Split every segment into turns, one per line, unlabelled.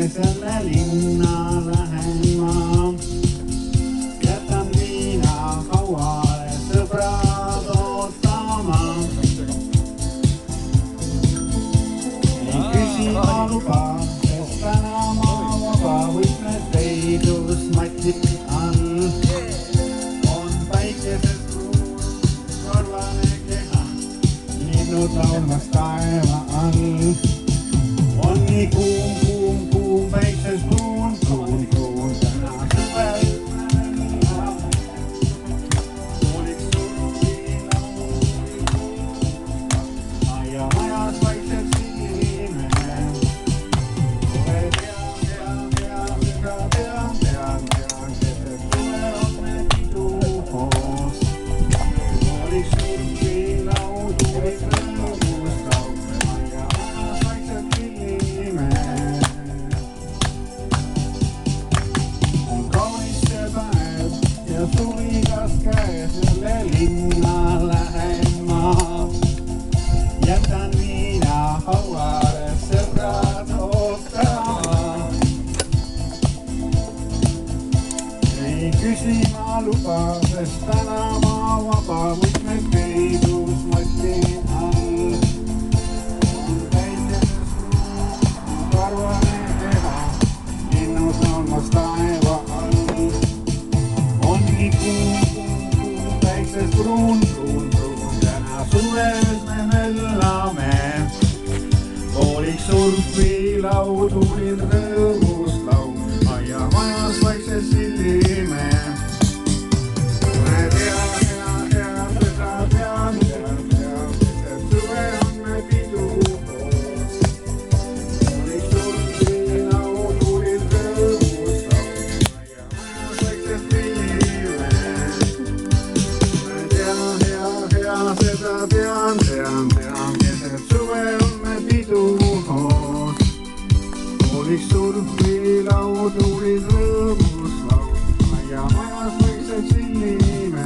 selle linna lähen ma. Jätan viina hauale sõbrad ootama. Ei küsi ma luba, sest täna ma vaba, võtmed peidus mati all. On päikeses kuus korvane keha, linnud laulmas taeva all. On nii kuum, päikses pruun, täna suvel tuuliks surviina. Aia majas vaikselt silime. Ole tean, keset suve on me pidu koos. Tuuliks surviina, tuuliks rõõmus laul. Aia majas vaikselt silime. On kaunis see päev ja suvikas käes, jälle linna lähen ma. Jätan viina hauale sõbrad ootama. Ei küsi ma luba, sest täna ma vaba, võtmed peidus matin all. On päikeses karvane keha, linnud laulmas taeva all. On nii kuum, päikses pruun, täna suves me möllame. Kooliks surfilaud, tuulil rõõmus laul, aia majas vaikselt sillime. Ole hea, seda tean, keset suve on me pidu koos. Kooliks surfilaud, tuulil rõõmus laul, aia majas vaikselt sillime. Ole hea, seda tean, keset suve on me pidu koos. Kooliks surfilaud, tuulil rõõmus laul, aia majas vaikselt sillime.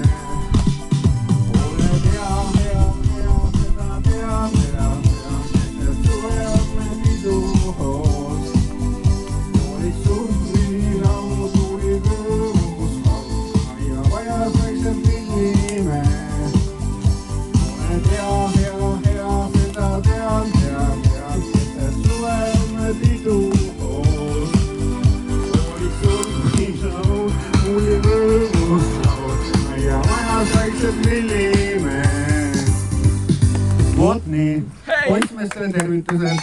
Ole hea, seda tean, keset suve on me pidu koos. Kooliks surfilaud, tuulil rõõmus laul, aia majas vaikselt sillime. Ole hea, seda tean, keset suve on me pidu koos. Kooliks surfilaud, tuulil rõõmus laul, aia majas vaikselt sillime. Vot nii, poissmeeste tervitused.